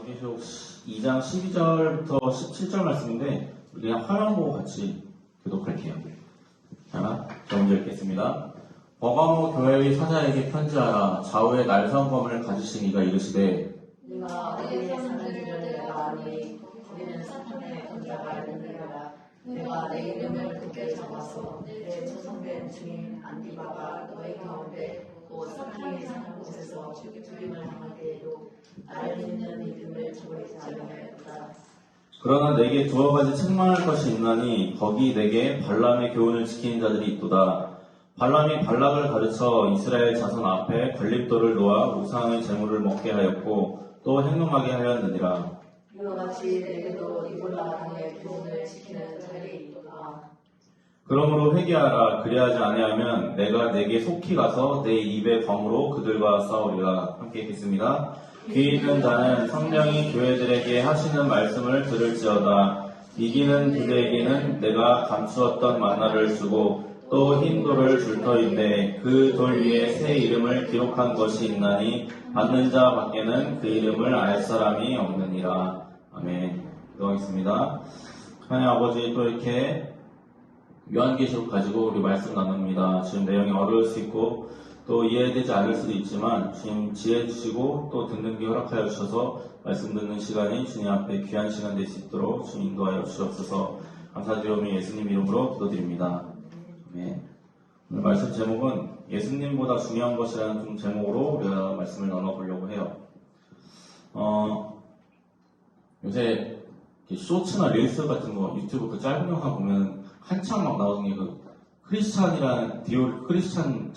요한계시록 2장 12절부터 17절 말씀인데 우리 화면 보고 같이 교독할게요. 자, 저 먼저 읽겠습니다. 버가모 교회의 사자에게 편지하라. 좌우에 날성검을 가지신 이가 이르시되 네가 어디에 사는지를 내가 아니. 우리는 사탄의 권자가 있느니라. 내가 내 이름을 굳게 잡아서 내 조성된 증인 안디바가 너희 가운데 곧 사탄이 사는 곳에서 죽임을 당할 때에도 나를 믿는 믿음을 저버리지 아니하였다. 그러나 내게 두어 가지 책망할 것이 있나니 거기 내게 발람의 교훈을 지키는 자들이 있도다. 발람이 발락을 가르쳐 이스라엘 자손 앞에 걸림돌을 놓아 우상의 제물을 먹게 하였고 또 행동하게 하였느니라. 이와 같이 내게도 니골라 당의 교훈을 지키는 자들이 있도다. 그러므로 회개하라. 그리하지 아니하면 내가 내게 속히 가서 내 입의 검으로 그들과 싸우리라. 함께 읽겠습니다. 귀 있는 자는 성령이 교회들에게 하시는 말씀을 들을지어다. 이기는 그들에게는 내가 감추었던 만나를 주고 또 흰 돌을 줄 터인데 그 돌 위에 새 이름을 기록한 것이 있나니 받는 자 밖에는 그 이름을 알 사람이 없느니라. 아멘. 기도하겠습니다. 하나님 아버지, 또 이렇게 요한계시록 가지고 우리 말씀 나눕니다. 지금 내용이 어려울 수 있고 또 이해되지 않을 수도 있지만 주님 지혜 주시고 또 듣는 귀 허락하여 주셔서 말씀 듣는 시간이 주님 앞에 귀한 시간 될 수 있도록 주님 인도하여 주시옵소서. 감사드리오며 예수님 이름으로 기도드립니다. 네. 오늘 말씀 제목은 예수님보다 중요한 것이라는 제목으로 우리가 말씀을 나눠보려고 해요. 요새 쇼츠나 릴스 같은 거 유튜브 그 짧은 영상 보면 한창 막 나오는 게 그 크리스찬이라는 디올 크리스찬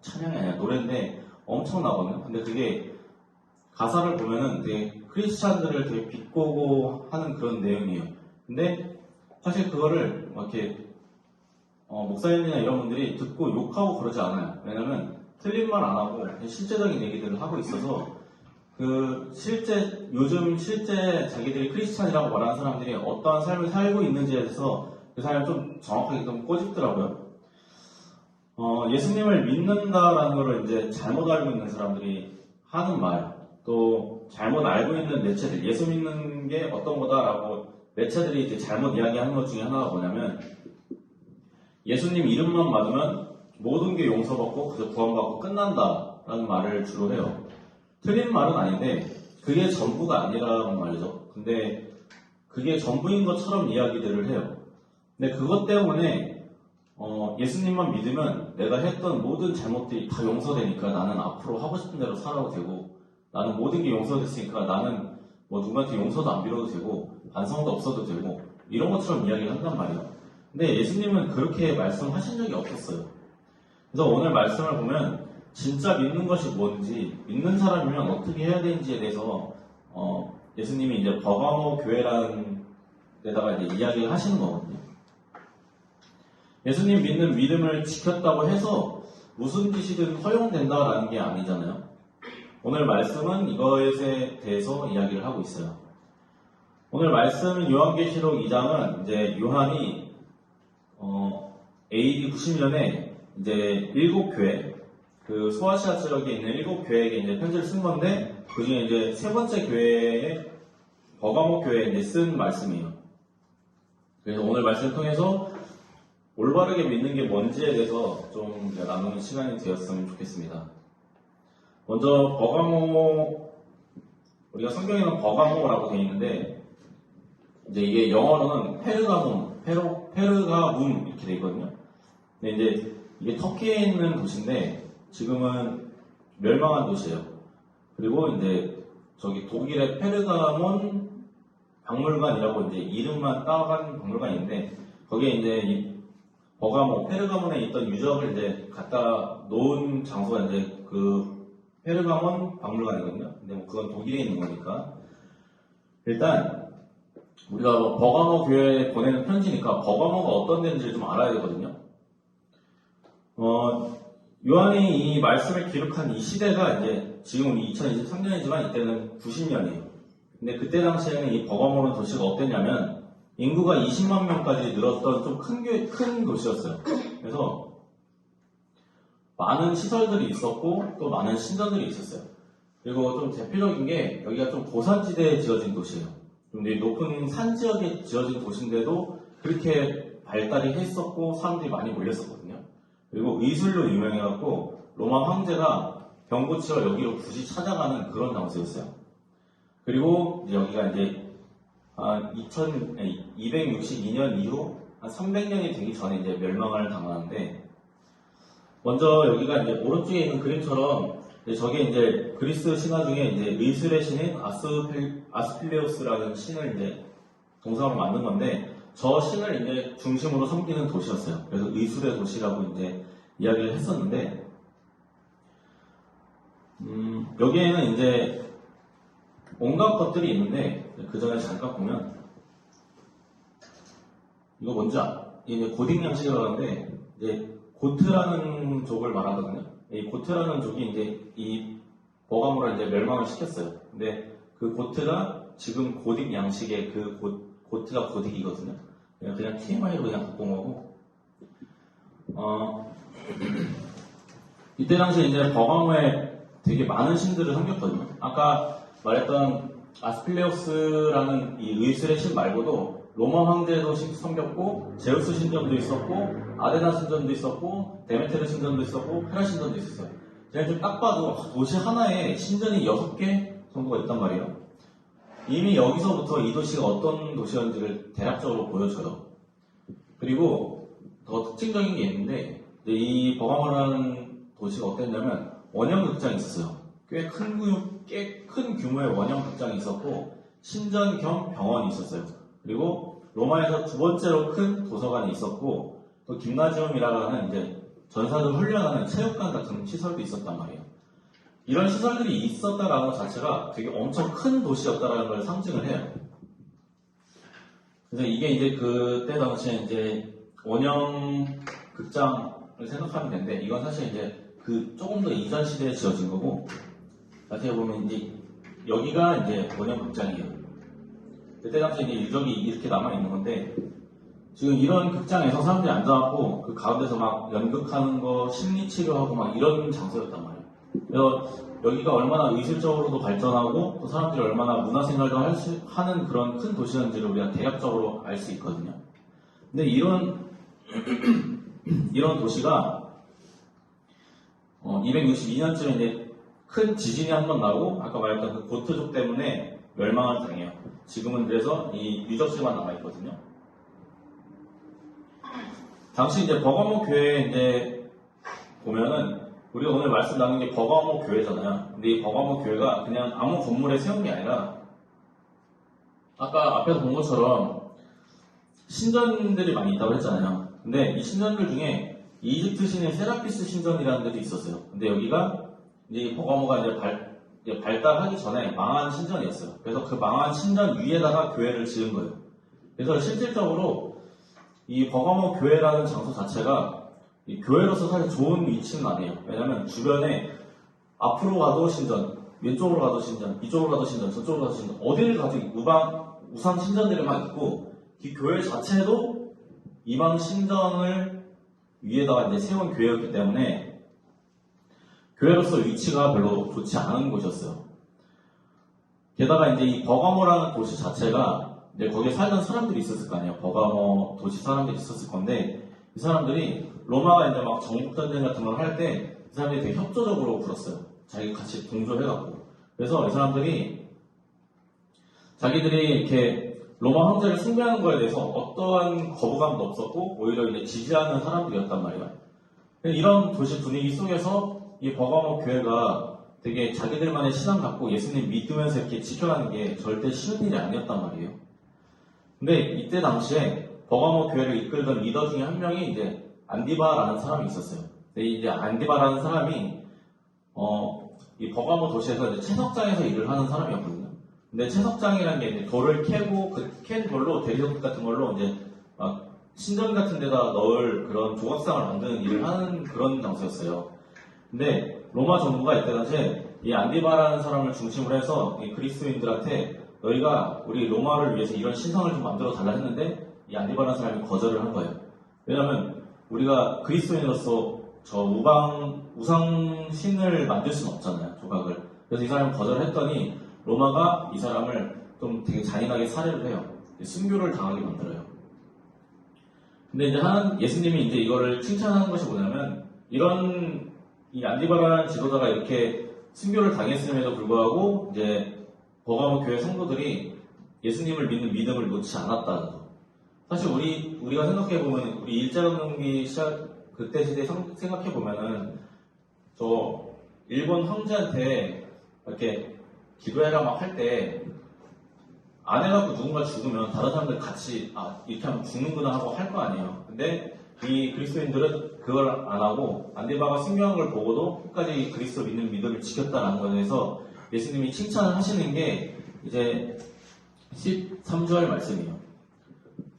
찬양이 아니라 노래인데 엄청 나거든요. 근데 그게 가사를 보면은 되게 크리스찬들을 되게 비꼬고 하는 그런 내용이에요. 근데 사실 그거를 막 이렇게 목사님이나 이런 분들이 듣고 욕하고 그러지 않아요. 왜냐면 틀린 말 안 하고 실제적인 얘기들을 하고 있어서 요즘 실제 자기들이 크리스찬이라고 말하는 사람들이 어떠한 삶을 살고 있는지에 대해서 그 사람이 좀 정확하게 좀 꼬집더라고요. 예수님을 믿는다라는 거를 이제 잘못 알고 있는 사람들이 하는 말, 또 잘못 알고 있는 매체들, 예수 믿는 게 어떤 거다라고 매체들이 이제 잘못 이야기하는 것 중에 하나가 뭐냐면 예수님 이름만 받으면 모든 게 용서받고 그저 구원받고 끝난다라는 말을 주로 해요. 틀린 말은 아닌데 그게 전부가 아니라는 말이죠. 근데 그게 전부인 것처럼 이야기들을 해요. 근데 그것 때문에 예수님만 믿으면 내가 했던 모든 잘못들이 다 용서되니까 나는 앞으로 하고 싶은 대로 살아도 되고 나는 모든 게 용서됐으니까 나는 뭐 누구한테 용서도 안 빌어도 되고 반성도 없어도 되고 이런 것처럼 이야기를 한단 말이에요. 근데 예수님은 그렇게 말씀하신 적이 없었어요. 그래서 오늘 말씀을 보면 진짜 믿는 것이 뭔지, 믿는 사람이면 어떻게 해야 되는지에 대해서 예수님이 이제 버가모 교회라는 데다가 이제 이야기를 하시는 거거든요. 예수님 믿는 믿음을 지켰다고 해서 무슨 짓이든 허용된다라는 게 아니잖아요. 오늘 말씀은 이것에 대해서 이야기를 하고 있어요. 오늘 말씀 요한계시록 2장은 이제 요한이 AD 90년에 이제 7교회, 그 소아시아 지역에 있는 7교회에게 이제 편지를 쓴 건데, 그 중에 이제 세 번째 교회에, 버가모 교회에 이제 쓴 말씀이에요. 그래서 오늘 말씀을 통해서 올바르게 믿는 게 뭔지에 대해서 좀 나누는 시간이 되었으면 좋겠습니다. 먼저 버가모, 우리가 성경에는 버가모라고 되어 있는데, 이제 이게 영어로는 페르가문 이렇게 되어 있거든요. 근데 이제 이게 터키에 있는 도시인데 지금은 멸망한 도시예요. 그리고 이제 저기 독일의 페르가몬 박물관이라고 이제 이름만 따간 박물관이 있는데 거기에 이제 이 버가모 페르가몬에 있던 유적을 이제 갖다 놓은 장소가 이제 그 페르가몬 박물관이거든요. 근데 뭐 그건 독일에 있는 거니까 일단 우리가 버가모 교회에 보내는 편지니까 버가모가 어떤 데인지를 좀 알아야 되거든요. 요한이 이 말씀을 기록한 이 시대가 이제 지금 2023년이지만 이때는 90년이에요. 근데 그때 당시에는 이 버가모는 도시가 어땠냐면 인구가 20만 명까지 늘었던 좀 큰 도시였어요. 그래서 많은 시설들이 있었고 또 많은 신전들이 있었어요. 그리고 좀 대표적인 게 여기가 좀 고산지대에 지어진 도시예요. 좀 이제 높은 산 지역에 지어진 도시인데도 그렇게 발달이 했었고 사람들이 많이 몰렸었거든요. 그리고 의술로 유명해갖고 로마 황제가 병고치러 여기로 굳이 찾아가는 그런 장소였어요. 그리고 이제 여기가 이제 262년 이후 한 300년이 되기 전에 이제 멸망을 당하는데, 먼저 여기가 이제 오른쪽에 있는 그림처럼 저게 이제 그리스 신화 중에 이제 의술의 신인 아스필레우스라는 신을 이제 동상으로 만든 건데, 저 신을 이제 중심으로 섬기는 도시였어요. 그래서 의술의 도시라고 이제 이야기를 했었는데, 여기에는 이제 온갖 것들이 있는데, 그 전에 잠깐 보면, 이거 뭔지 이게 고딕 양식이라고 하는데, 이제 고트라는 족을 말하거든요. 이 고트라는 족이 이제 이 버가모를 이제 멸망을 시켰어요. 근데 그 고트가 지금 고딕 양식의 그 고트가 고딕이거든요. 그냥 TMI로 그냥 갖고 온 거고, 이때 당시에 이제 버가모에 되게 많은 신들을 섬겼거든요. 아까 말했던 아스필레우스라는 이 의술의 신 말고도 로마 황제도 섬겼고, 제우스 신전도 있었고, 아데나 신전도 있었고, 데메테르 신전도 있었고, 헤라 신전도 있었어요. 제가 좀 딱 봐도 도시 하나에 신전이 6개 정도가 있단 말이에요. 이미 여기서부터 이 도시가 어떤 도시였는지를 대략적으로 보여줘요. 그리고 더 특징적인 게 있는데, 이 버가모라는 도시가 어땠냐면 원형 극장이 있었어요. 꽤 큰 규모의 원형 극장이 있었고, 신전 겸 병원이 있었어요. 그리고 로마에서 두 번째로 큰 도서관이 있었고, 또 김나지움이라고 하는 이제 전사들 훈련하는 체육관 같은 시설도 있었단 말이에요. 이런 시설들이 있었다라는 것 자체가 되게 엄청 큰 도시였다라는 걸 상징을 해요. 그래서 이게 이제 그때 당시에 이제 원형 극장을 생각하면 되는데, 이건 사실 이제 그 조금 더 이전 시대에 지어진 거고, 자세히 보면 이제 여기가 이제 원형 극장이에요. 그때 당시에 이제 유적이 이렇게 남아있는 건데, 지금 이런 극장에서 사람들이 앉아갖고 그 가운데서 막 연극하는 거, 심리치료하고 막 이런 장소였단 말이에요. 그래서 여기가 얼마나 의술적으로도 발전하고 또 사람들이 얼마나 문화생활도 하는 그런 큰 도시였는지를 우리가 대략적으로 알 수 있거든요. 근데 이런 도시가 262년쯤에 이제 큰 지진이 한 번 나고, 아까 말했던 그 고트족 때문에 멸망을 당해요. 지금은 그래서 이 유적지만 남아있거든요. 당시 이제 버가모 교회에 이제 보면은, 우리가 오늘 말씀 나눈 게 버가모 교회잖아요. 근데 이 버가모 교회가 그냥 아무 건물에 세운 게 아니라, 아까 앞에서 본 것처럼 신전들이 많이 있다고 했잖아요. 근데 이 신전들 중에 이집트 신의 세라피스 신전이라는 데도 있었어요. 근데 여기가 이제 이 버가모가 이제 발달하기 전에 망한 신전이었어요. 그래서 그 망한 신전 위에다가 교회를 지은 거예요. 그래서 실질적으로 이 버가모 교회라는 장소 자체가 이 교회로서 사실 좋은 위치는 아니에요. 왜냐면 주변에 앞으로 가도 신전, 왼쪽으로 가도 신전, 이쪽으로 가도 신전, 저쪽으로 가도 신전, 어디를 가도 우상 신전들이 막 있고, 이 교회 자체도 이방 신전을 위에다가 이제 세운 교회였기 때문에 교회로서 위치가 별로 좋지 않은 곳이었어요. 게다가 이제 이 버가모라는 도시 자체가 이제 거기에 살던 사람들이 있었을 거 아니에요. 버가모 도시 사람들이 있었을 건데, 이 사람들이 로마가 이제 막 정복전쟁 같은 걸 할 때 이 사람들이 되게 협조적으로 굴었어요. 자기 같이 동조해갖고. 그래서 이 사람들이 자기들이 이렇게 로마 황제를 숭배하는 거에 대해서 어떠한 거부감도 없었고, 오히려 이제 지지하는 사람들이었단 말이에요. 이런 도시 분위기 속에서 이 버가모 교회가 되게 자기들만의 신앙 갖고 예수님 믿으면서 이렇게 지켜가는 게 절대 쉬운 일이 아니었단 말이에요. 근데 이때 당시에 버가모 교회를 이끌던 리더 중에 한 명이 이제 안디바라는 사람이 있었어요. 근데 이제 안디바라는 사람이 이 버가모 도시에서 이제 채석장에서 일을 하는 사람이었거든요. 근데 채석장이라는 게 이제 돌을 캐고 그 캔 돌로 대리석 같은 걸로 이제 막 신전 같은 데다 넣을 그런 조각상을 만드는 일을 하는 그런 장소였어요. 근데 로마 정부가 이때 당시에 이 안디바라는 사람을 중심으로 해서 이 그리스도인들한테 너희가 우리 로마를 위해서 이런 신상을 좀 만들어 달라 했는데, 이 안디바라는 사람이 거절을 한 거예요. 왜냐면 우리가 그리스도인으로서 저 우상 신을 만들 수는 없잖아요, 조각을. 그래서 이 사람은 거절을 했더니 로마가 이 사람을 좀 되게 잔인하게 살해를 해요. 순교를 당하게 만들어요. 근데 이제 예수님이 이제 이거를 칭찬하는 것이 뭐냐면, 이런 이 안디바라는 지도자가 이렇게 순교를 당했음에도 불구하고 이제 버가모 교회 성도들이 예수님을 믿는 믿음을 놓지 않았다는 거. 사실 우리가 생각해 보면, 우리 일제강점기 시작 그때 시대 생각해 보면은 저 일본 황제한테 이렇게 기도해라 막 할 때 안 해갖고 누군가 죽으면 다른 사람들 같이 이렇게 하면 죽는구나 하고 할 거 아니에요. 근데 이 그리스도인들은 그걸 안 하고 안디바가 순교한 걸 보고도 끝까지 그리스도 믿는 믿음을 지켰다는 것에 대해서 예수님이 칭찬을 하시는 게 이제 13절 말씀이에요.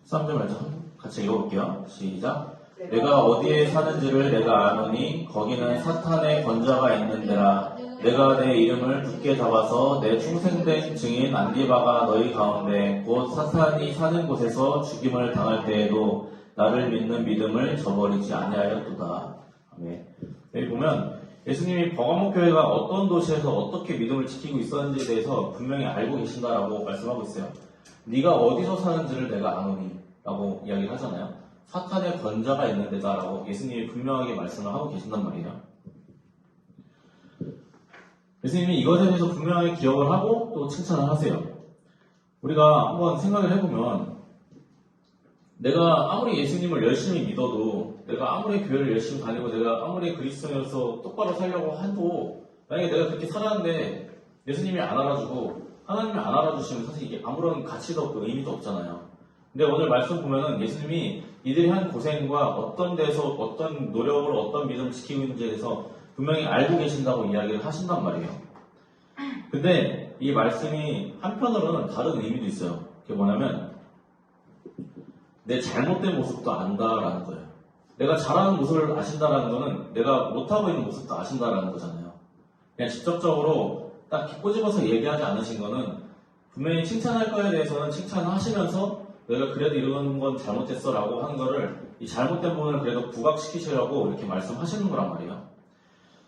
13절 말씀 같이 읽어볼게요. 시작. 내가 어디에 사는지를 내가 아노니 거기는 사탄의 권자가 있는 데라. 내가 내 이름을 굳게 잡아서 내 충성된 증인 안디바가 너희 가운데 곧 사탄이 사는 곳에서 죽임을 당할 때에도 나를 믿는 믿음을 저버리지 아니하였도다. 아멘. 여기 보면 예수님이 버가모 교회가 어떤 도시에서 어떻게 믿음을 지키고 있었는지에 대해서 분명히 알고 계신다라고 말씀하고 있어요. 네가 어디서 사는지를 내가 아노니 라고 이야기를 하잖아요. 사탄의 권자가 있는 데다라고 예수님이 분명하게 말씀을 하고 계신단 말이에요. 예수님이 이것에 대해서 분명하게 기억을 하고 또 칭찬을 하세요. 우리가 한번 생각을 해보면, 내가 아무리 예수님을 열심히 믿어도, 내가 아무리 교회를 열심히 다니고, 내가 아무리 그리스도인으로서 똑바로 살려고 해도, 만약에 내가 그렇게 살았는데 예수님이 안 알아주고 하나님이 안 알아주시면 사실 이게 아무런 가치도 없고 의미도 없잖아요. 근데 오늘 말씀 보면은 예수님이 이들이 한 고생과 어떤 데서 어떤 노력으로 어떤 믿음을 지키고 있는지에 대해서 분명히 알고 계신다고 이야기를 하신단 말이에요. 근데 이 말씀이 한편으로는 다른 의미도 있어요. 그게 뭐냐면 내 잘못된 모습도 안다라는 거예요. 내가 잘하는 모습을 아신다라는 거는 내가 못하고 있는 모습도 아신다라는 거잖아요. 그냥 직접적으로 딱 꼬집어서 얘기하지 않으신 거는 분명히 칭찬할 거에 대해서는 칭찬하시면서 내가 그래도 이런 건 잘못했어 라고 하는 거를 이 잘못된 부분을 그래도 부각시키시라고 이렇게 말씀하시는 거란 말이에요.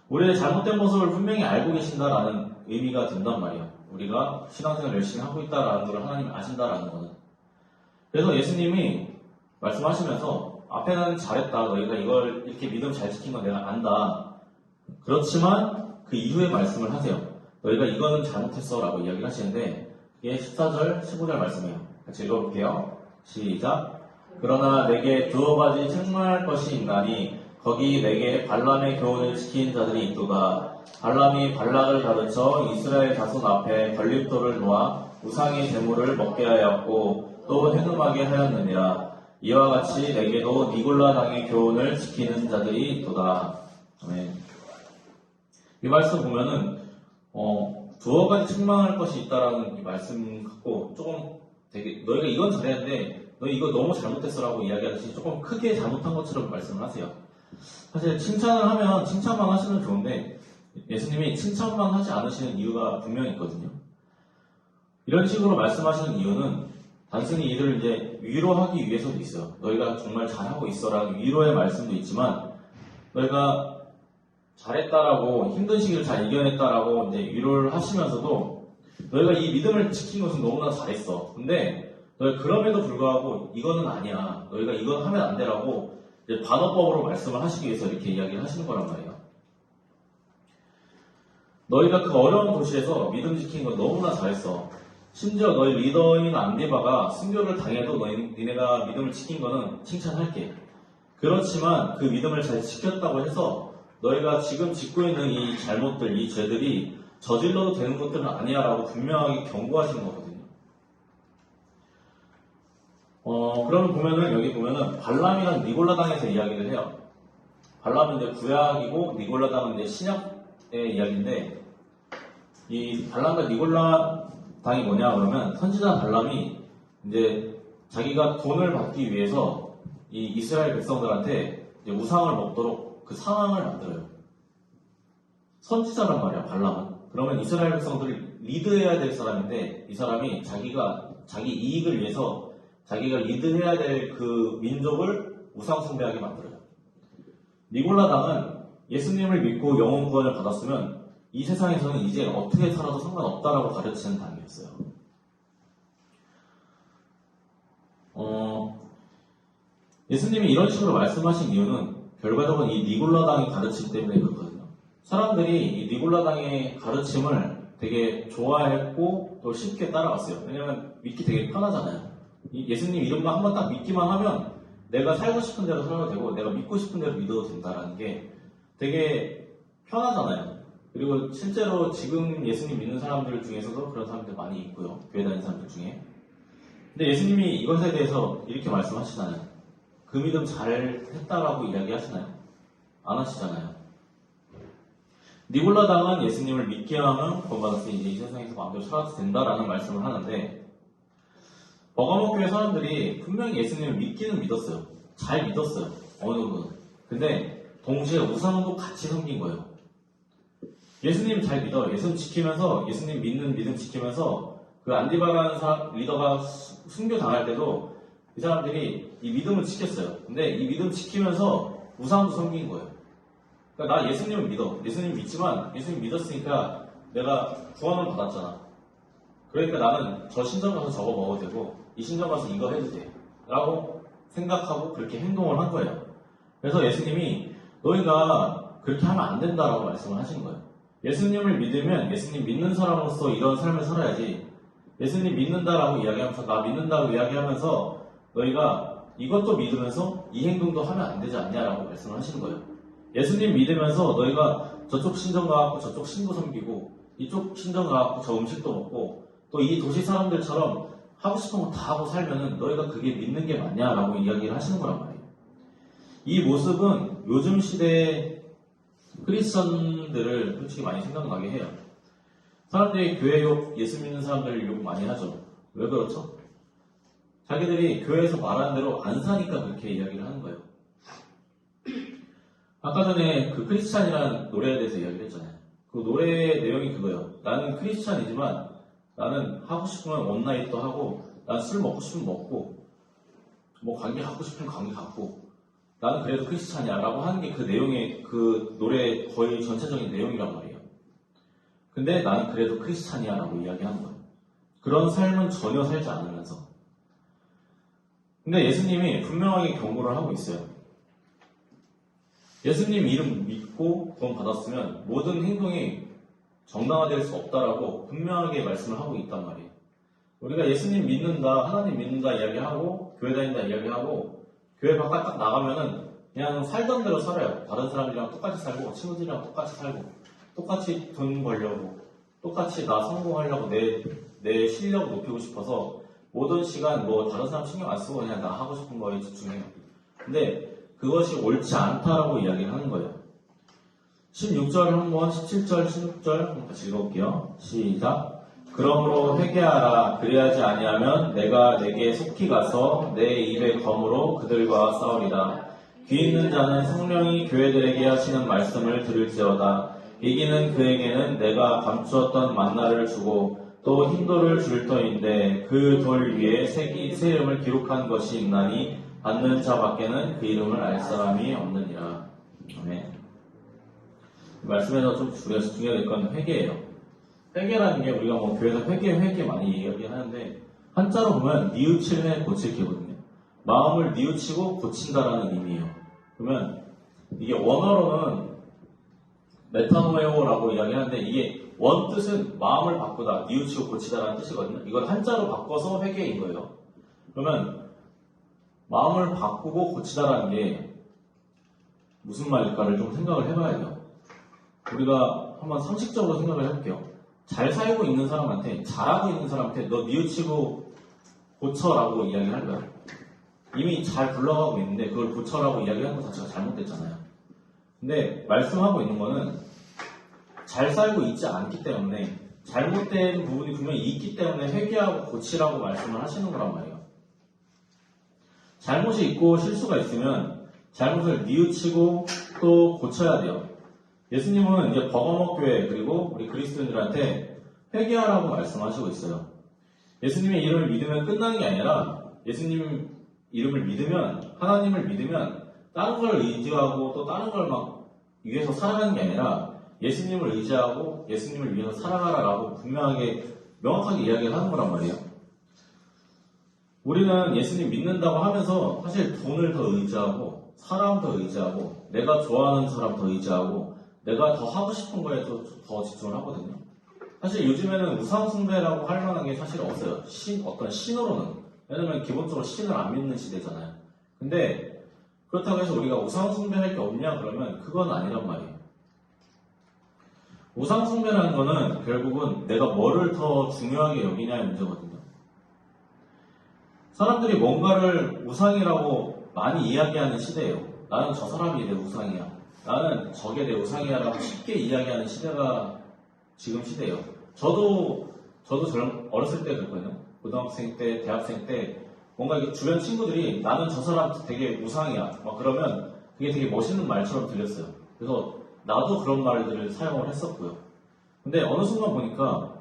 우리의 잘못된 모습을 분명히 알고 계신다라는 의미가 든단 말이에요. 우리가 신앙생활 열심히 하고 있다라는 걸 하나님이 아신다라는 거는. 그래서 예수님이 말씀하시면서 앞에는 잘했다. 너희가 이걸 이렇게 믿음 잘 지킨 건 내가 안다. 그렇지만 그 이후에 말씀을 하세요. 너희가 이거는 잘못했어 라고 이야기를 하시는데 이게 14절, 15절 말씀이에요. 같이 읽어볼게요. 시작. 그러나 내게 두어 가지 책망할 것이 있나니 거기 내게 발람의 교훈을 지킨 자들이 있도다. 발람이 발락을 가르쳐 이스라엘 자손 앞에 걸림돌을 놓아 우상의 제물을 먹게 하였고 또 행음하게 하였느니라. 이와 같이 내게도 니골라 당의 교훈을 지키는 자들이 있도다. 아멘. 이 말씀 보면은 두어 가지 책망할 것이 있다라는 이 말씀 갖고 조금 되게 너희가 이건 잘했는데 너희 이거 너무 잘못했어라고 이야기하듯이 조금 크게 잘못한 것처럼 말씀을 하세요. 사실 칭찬을 하면 칭찬만 하시면 좋은데 예수님이 칭찬만 하지 않으시는 이유가 분명히 있거든요. 이런 식으로 말씀하시는 이유는 단순히 이들을 이제 위로하기 위해서도 있어요. 너희가 정말 잘하고 있어라는 위로의 말씀도 있지만 너희가 잘했다라고 힘든 시기를 잘 이겨냈다라고 이제 위로를 하시면서도 너희가 이 믿음을 지킨 것은 너무나 잘했어. 근데 너희 그럼에도 불구하고 이거는 아니야. 너희가 이건 하면 안 되라고 이제 반어법으로 말씀을 하시기 위해서 이렇게 이야기를 하시는 거란 말이에요. 너희가 그 어려운 도시에서 믿음 지킨 건 너무나 잘했어. 심지어 너희 리더인 안디바가 순교를 당해도 니네가 믿음을 지킨 거는 칭찬할게. 그렇지만 그 믿음을 잘 지켰다고 해서 너희가 지금 짓고 있는 이 잘못들, 이 죄들이 저질러도 되는 것들은 아니야 라고 분명하게 경고하시는 거거든요. 그러면 보면은, 여기 보면은, 발람이랑 니골라당에서 이야기를 해요. 발람은 이제 구약이고, 니골라당은 이제 신약의 이야기인데, 이 발람과 니골라당이 뭐냐, 그러면, 선지자 발람이 이제 자기가 돈을 받기 위해서 이 이스라엘 백성들한테 이제 우상을 먹도록 그 상황을 만들어요. 선지자란 말이야, 발람은. 그러면 이스라엘 백성들을 리드해야 될 사람인데, 이 사람이 자기 이익을 위해서 자기가 리드해야 될 그 민족을 우상숭배하게 만들어요. 니골라당은 예수님을 믿고 영혼 구원을 받았으면 이 세상에서는 이제 어떻게 살아도 상관없다라고 가르치는 당이었어요. 예수님이 이런 식으로 말씀하신 이유는 결과적으로 이 니골라당의 가르침 때문에 그렇거든요. 사람들이 이 니골라당의 가르침을 되게 좋아했고 또 쉽게 따라갔어요. 왜냐면 믿기 되게 편하잖아요. 예수님 이름만 한번 딱 믿기만 하면 내가 살고 싶은 대로 살아도 되고 내가 믿고 싶은 대로 믿어도 된다라는 게 되게 편하잖아요. 그리고 실제로 지금 예수님 믿는 사람들 중에서도 그런 사람들 많이 있고요. 교회 다니는 사람들 중에. 근데 예수님이 이것에 대해서 이렇게 말씀하시잖아요. 그 믿음 잘 했다라고 이야기하시나요? 안 하시잖아요. 니골라당은 예수님을 믿게 하면 구원받았으니 이제 이 세상에서 마음대로 살아도 된다라는 말씀을 하는데 버가모 교회 사람들이 분명히 예수님을 믿기는 믿었어요. 잘 믿었어요. 어느 정도는. 근데 동시에 우상도 같이 섬긴 거예요. 예수님 잘 믿어. 예수님 지키면서 예수님 믿는 믿음 지키면서 그 안디바라는 리더가 순교 당할 때도 이 사람들이 이 믿음을 지켰어요. 근데 이 믿음 지키면서 우상도 섬긴 거예요. 그러니까 나 예수님을 믿어. 예수님 믿지만 예수님 믿었으니까 내가 구원을 받았잖아. 그러니까 나는 저 신전 가서 저거 먹어도 되고 이 신전 가서 이거 해도 돼. 라고 생각하고 그렇게 행동을 한 거예요. 그래서 예수님이 너희가 그렇게 하면 안 된다라고 말씀을 하신 거예요. 예수님을 믿으면 예수님 믿는 사람으로서 이런 삶을 살아야지 예수님 믿는다라고 이야기하면서 나 믿는다고 이야기하면서 너희가 이것도 믿으면서 이 행동도 하면 안 되지 않냐라고 말씀을 하시는 거예요. 예수님 믿으면서 너희가 저쪽 신전 가갖고 저쪽 신부 섬기고 이쪽 신전 가갖고 저 음식도 먹고 또 이 도시 사람들처럼 하고 싶은 거 다 하고 살면은 너희가 그게 믿는 게 맞냐라고 이야기를 하시는 거란 말이에요. 이 모습은 요즘 시대의 크리스천들을 솔직히 많이 생각나게 해요. 사람들이 교회 욕, 예수 믿는 사람들 욕 많이 하죠. 왜 그렇죠? 자기들이 교회에서 말하는 대로 안 사니까 그렇게 이야기를 하는 거예요. 아까 전에 그 크리스찬이라는 노래에 대해서 이야기를 했잖아요. 그 노래의 내용이 그거예요. 나는 크리스찬이지만 나는 하고 싶으면 원나잇도 하고 난 술 먹고 싶으면 먹고 뭐 관계 갖고 싶으면 관계 갖고 나는 그래도 크리스찬이야 라고 하는 게 그 내용의 그 노래의 거의 전체적인 내용이란 말이에요. 근데 나는 그래도 크리스찬이야 라고 이야기하는 거예요. 그런 삶은 전혀 살지 않으면서. 근데 예수님이 분명하게 경고를 하고 있어요. 예수님 이름 믿고 구원 받았으면 모든 행동이 정당화될 수 없다라고 분명하게 말씀을 하고 있단 말이에요. 우리가 예수님 믿는다, 하나님 믿는다 이야기하고 교회 다닌다 이야기하고 교회 바깥 딱 나가면은 그냥 살던 대로 살아요. 다른 사람들이랑 똑같이 살고 친구들이랑 똑같이 살고 똑같이 돈 벌려고 똑같이 나 성공하려고 내 실력 높이고 싶어서 모든 시간 뭐 다른 사람 신경 안 쓰고 그냥 나 하고 싶은 거에 집중해요. 근데 그것이 옳지 않다라고 이야기를 하는 거예요. 16절 한번 17절 16절 한번 같이 읽어볼게요. 시작. 그러므로 회개하라. 그리하지 아니하면 내가 내게 속히 가서 내 입의 검으로 그들과 싸우리라. 귀 있는 자는 성령이 교회들에게 하시는 말씀을 들을지어다. 이기는 그에게는 내가 감추었던 만나를 주고 또 흰돌을 줄 터인데 그 돌 위에 새 이름을 기록한 것이 있나니 받는 자 밖에는 그 이름을 알 사람이 없느니라. 아멘. 말씀에서 좀 중요할 건 회개예요. 회개라는 게 우리가 뭐 교회에서 회개 많이 이야기하는데 한자로 보면 뉘우칠 회 고칠 게거든요. 마음을 뉘우치고 고친다라는 의미예요. 그러면 이게 원어로는 메타노에오라고 이야기하는데 이게 원 뜻은 마음을 바꾸다, 뉘우치고 고치다라는 뜻이거든요. 이걸 한자로 바꿔서 회개인 거예요. 그러면 마음을 바꾸고 고치다라는 게 무슨 말일까를 좀 생각을 해봐야 돼요. 우리가 한번 상식적으로 생각을 해볼게요. 잘 살고 있는 사람한테, 잘하고 있는 사람한테 너 뉘우치고 고쳐라고 이야기할 거야. 이미 잘 굴러가고 있는데 그걸 고쳐라고 이야기하는 것 자체가 잘못됐잖아요. 근데 말씀하고 있는 거는 잘 살고 있지 않기 때문에 잘못된 부분이 분명히 있기 때문에 회개하고 고치라고 말씀을 하시는 거란 말이에요. 잘못이 있고 실수가 있으면 잘못을 뉘우치고 또 고쳐야 돼요. 예수님은 이제 버거목 교회 그리고 우리 그리스도인들한테 회개하라고 말씀하시고 있어요. 예수님의 이름을 믿으면 끝나는 게 아니라 예수님 이름을 믿으면 하나님을 믿으면 다른 걸 의지하고 또 다른 걸 막 위해서 살아가는 게 아니라 예수님을 의지하고 예수님을 위해서 살아가라라고 분명하게 명확하게 이야기를 하는 거란 말이에요. 우리는 예수님 믿는다고 하면서 사실 돈을 더 의지하고 사람 더 의지하고 내가 좋아하는 사람 더 의지하고 내가 더 하고 싶은 거에 더 집중을 하거든요. 사실 요즘에는 우상숭배라고 할 만한 게 사실 없어요. 어떤 신으로는. 왜냐면 기본적으로 신을 안 믿는 시대잖아요. 근데 그렇다고 해서 우리가 우상숭배할 게 없냐 그러면 그건 아니란 말이에요. 우상숭배라는 거는 결국은 내가 뭐를 더 중요하게 여기냐의 문제거든요. 사람들이 뭔가를 우상이라고 많이 이야기하는 시대예요. 나는 저 사람이 내 우상이야. 나는 저게 내 우상이야 라고 쉽게 이야기하는 시대가 지금 시대예요. 저도 어렸을 때 그랬거든요. 고등학생 때, 대학생 때 뭔가 주변 친구들이 나는 저 사람 되게 우상이야. 막 그러면 그게 되게 멋있는 말처럼 들렸어요. 그래서 나도 그런 말들을 사용을 했었고요. 근데 어느 순간 보니까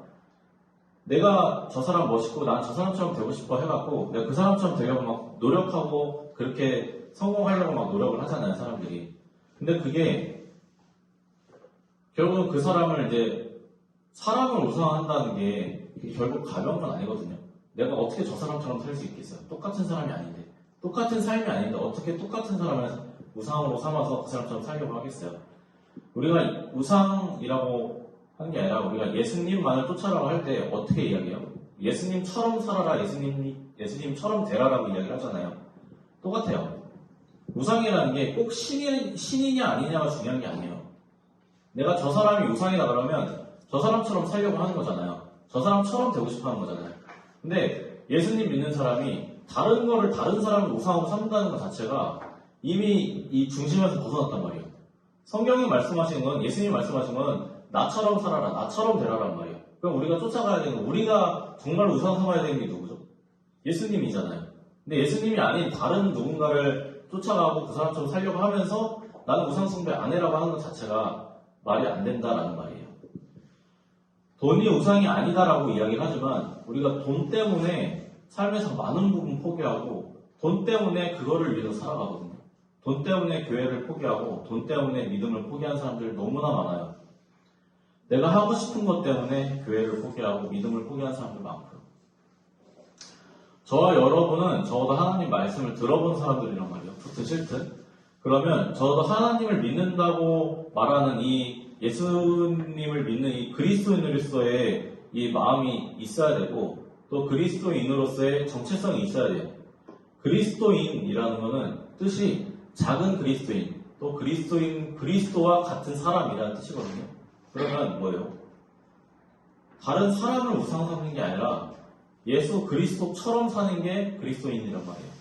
내가 저 사람 멋있고 난 저 사람처럼 되고 싶어 해갖고 내가 그 사람처럼 되려고 막 노력하고 그렇게 성공하려고 막 노력을 하잖아요, 사람들이. 근데 그게 결국은 그 사람을 이제 사람을 우상한다는 게 결국 가벼운 건 아니거든요. 내가 어떻게 저 사람처럼 살 수 있겠어요? 똑같은 사람이 아닌데. 똑같은 삶이 아닌데 어떻게 똑같은 사람을 우상으로 삼아서 그 사람처럼 살려고 하겠어요? 우리가 우상이라고 하는 게 아니라 우리가 예수님만을 쫓아라고 할 때 어떻게 이야기해요? 예수님처럼 살아라, 예수님처럼 되라라고 이야기를 하잖아요. 똑같아요. 우상이라는 게 꼭 신이냐 아니냐가 중요한 게 아니에요. 내가 저 사람이 우상이다 그러면 저 사람처럼 살려고 하는 거잖아요. 저 사람처럼 되고 싶어 하는 거잖아요. 근데 예수님 믿는 사람이 다른 거를 다른 사람을 우상으로 삼는다는 것 자체가 이미 이 중심에서 벗어났단 말이에요. 성경이 말씀하시는 건, 예수님이 말씀하신 건 나처럼 살아라, 나처럼 되라란 말이에요. 그럼 우리가 쫓아가야 되는 건, 우리가 정말 우상 삼아야 되는 게 누구죠? 예수님이잖아요. 근데 예수님이 아닌 다른 누군가를 쫓아가고 그 사람처럼 살려고 하면서 나는 우상 숭배 안 해라고 하는 것 자체가 말이 안 된다라는 말이에요. 돈이 우상이 아니다라고 이야기를 하지만 우리가 돈 때문에 삶에서 많은 부분 포기하고 돈 때문에 그거를 위해서 살아가거든요. 돈 때문에 교회를 포기하고 돈 때문에 믿음을 포기한 사람들 너무나 많아요. 내가 하고 싶은 것 때문에 교회를 포기하고 믿음을 포기한 사람들 많고요. 저와 여러분은 적어도 하나님 말씀을 들어본 사람들이란 말이에요. 좋든 싫든. 그러면 적어도 하나님을 믿는다고 말하는 이 예수님을 믿는 이 그리스도인으로서의 이 마음이 있어야 되고 또 그리스도인으로서의 정체성이 있어야 돼요. 그리스도인이라는 것은 뜻이 작은 그리스도인, 또 그리스도와 같은 사람이라는 뜻이거든요. 그러면 뭐예요? 다른 사람을 우상 삼는 게 아니라 예수 그리스도처럼 사는 게 그리스도인이란 말이에요.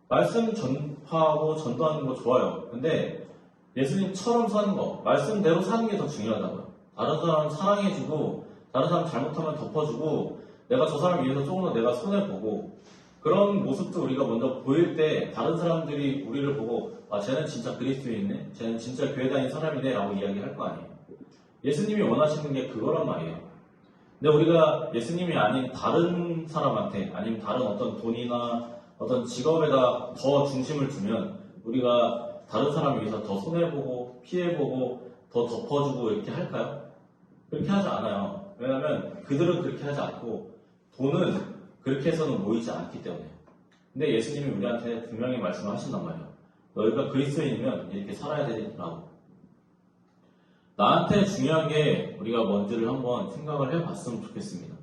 말씀 전파하고 전도하는 거 좋아요. 근데 예수님처럼 사는 거, 말씀대로 사는 게 더 중요하다고요. 다른 사람 사랑해주고, 다른 사람 잘못하면 덮어주고, 내가 저 사람을 위해서 조금 더 내가 손해보고, 그런 모습도 우리가 먼저 보일 때 다른 사람들이 우리를 보고 아 쟤는 진짜 그리스도인이네, 쟤는 진짜 교회 다니는 사람이네 라고 이야기할 거 아니에요. 예수님이 원하시는 게 그거란 말이에요. 근데 우리가 예수님이 아닌 다른 사람한테 아니면 다른 어떤 돈이나 어떤 직업에다 더 중심을 두면 우리가 다른 사람을 위해서 더 손해보고 피해보고 더 덮어주고 이렇게 할까요? 그렇게 하지 않아요. 왜냐하면 그들은 그렇게 하지 않고 돈은 그렇게 해서는 모이지 않기 때문에. 근데 예수님이 우리한테 분명히 말씀을 하신단 말이에요. 너희가 그리스도인이면 이렇게 살아야 되라고. 나한테 중요한 게 우리가 뭔지를 한번 생각을 해봤으면 좋겠습니다.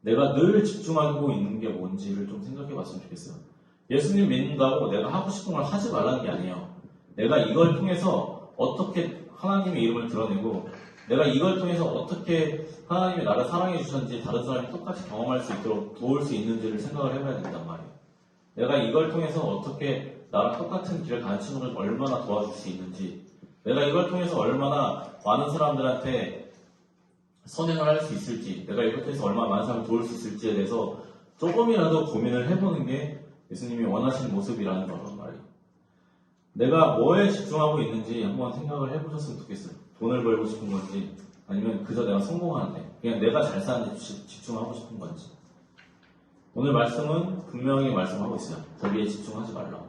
내가 늘 집중하고 있는 게 뭔지를 좀 생각해봤으면 좋겠어요. 예수님 믿는다고 내가 하고 싶은 걸 하지 말라는 게 아니에요. 내가 이걸 통해서 어떻게 하나님의 이름을 드러내고 내가 이걸 통해서 어떻게 하나님이 나를 사랑해 주셨는지 다른 사람이 똑같이 경험할 수 있도록 도울 수 있는지를 생각을 해봐야 된단 말이에요. 내가 이걸 통해서 어떻게 나랑 똑같은 길을 가는 친구를 얼마나 도와줄 수 있는지, 내가 이걸 통해서 얼마나 많은 사람들한테 선행을 할 수 있을지, 내가 이걸 통해서 얼마나 많은 사람을 도울 수 있을지에 대해서 조금이라도 고민을 해보는 게 예수님이 원하시는 모습이라는 거란 말이에요. 내가 뭐에 집중하고 있는지 한번 생각을 해보셨으면 좋겠어요. 돈을 벌고 싶은 건지 아니면 그저 내가 성공하는데 그냥 내가 잘 사는데 집중하고 싶은 건지. 오늘 말씀은 분명히 말씀하고 있어요. 거기에 집중하지 말라고.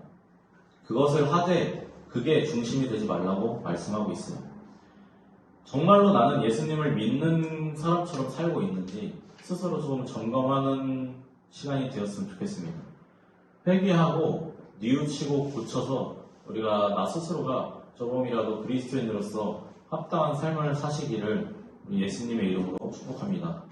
그것을 하되 그게 중심이 되지 말라고 말씀하고 있어요. 정말로 나는 예수님을 믿는 사람처럼 살고 있는지 스스로 좀 점검하는 시간이 되었으면 좋겠습니다. 회개하고 뉘우치고 고쳐서 우리가 나 스스로가 조금이라도 그리스도인으로서 합당한 삶을 사시기를 우리 예수님의 이름으로 축복합니다.